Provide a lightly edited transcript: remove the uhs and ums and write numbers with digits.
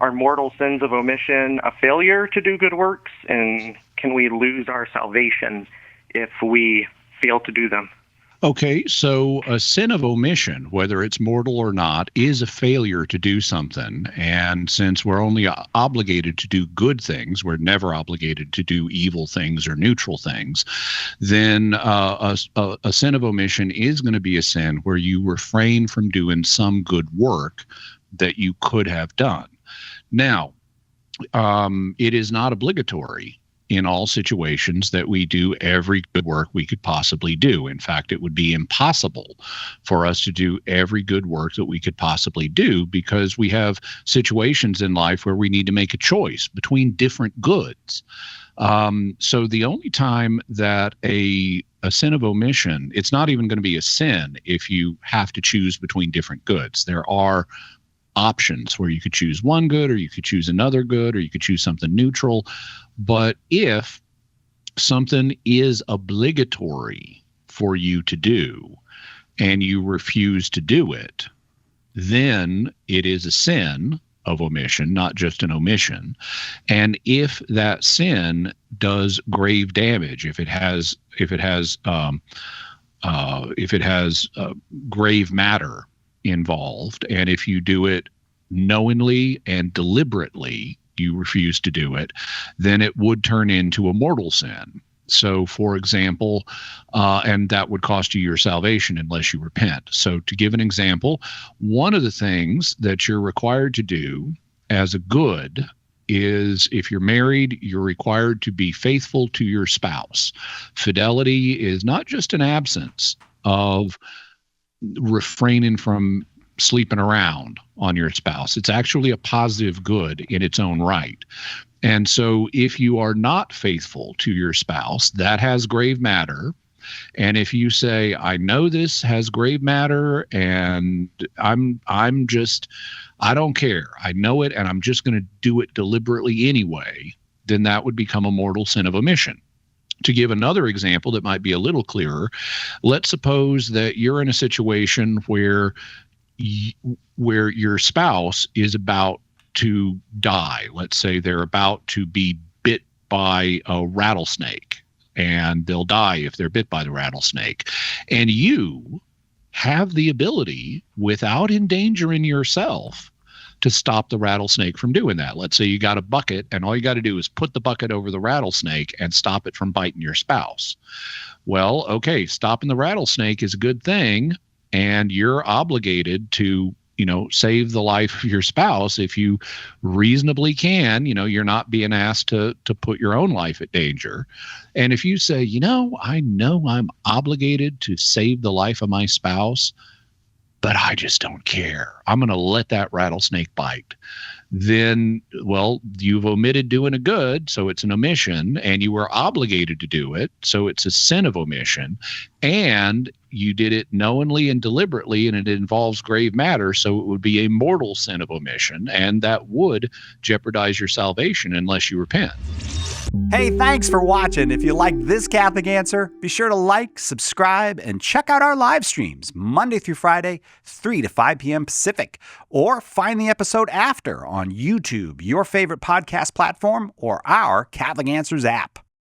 Are mortal sins of omission a failure to do good works? And can we lose our salvation if we fail to do them? Okay, so a sin of omission, whether it's mortal or not, is a failure to do something. And since we're only obligated to do good things, we're never obligated to do evil things or neutral things, then a sin of omission is going to be a sin where you refrain from doing some good work that you could have done. Now, it is not obligatory in all situations that we do every good work we could possibly do. In fact, it would be impossible for us to do every good work that we could possibly do, because we have situations in life where we need to make a choice between different goods. So the only time that a sin of omission, it's not even going to be a sin if you have to choose between different goods. There are options where you could choose one good, or you could choose another good, or you could choose something neutral. But if something is obligatory for you to do and you refuse to do it, then it is a sin of omission, not just an omission. And if that sin does grave damage, if it has grave matter involved, and if you do it knowingly and deliberately, you refuse to do it, then it would turn into a mortal sin. So, for example, and that would cost you your salvation unless you repent. So to give an example, one of the things that you're required to do as a good is, if you're married, you're required to be faithful to your spouse. Fidelity is not just an absence of refraining from sleeping around on your spouse. It's actually a positive good in its own right. And so if you are not faithful to your spouse, that has grave matter. And if you say, I know this has grave matter and I don't care. I know it and I'm just going to do it deliberately anyway, then that would become a mortal sin of omission. To give another example that might be a little clearer, let's suppose that you're in a situation where your spouse is about to die. Let's say they're about to be bit by a rattlesnake, and they'll die if they're bit by the rattlesnake. And you have the ability, without endangering yourself, to stop the rattlesnake from doing that. Let's say you got a bucket, and all you got to do is put the bucket over the rattlesnake and stop it from biting your spouse. Well, okay, stopping the rattlesnake is a good thing, and you're obligated to, save the life of your spouse if you reasonably can. You're not being asked to put your own life at danger. And if you say, I know I'm obligated to save the life of my spouse, but I just don't care, I'm going to let that rattlesnake bite, then, well, you've omitted doing a good, so it's an omission, and you were obligated to do it, so it's a sin of omission, and you did it knowingly and deliberately, and it involves grave matter, so it would be a mortal sin of omission, and that would jeopardize your salvation unless you repent. Hey, thanks for watching. If you like this Catholic Answer, be sure to like, subscribe, and check out our live streams Monday through Friday, 3 to 5 p.m. Pacific, or find the episode after on YouTube, your favorite podcast platform, or our Catholic Answers app.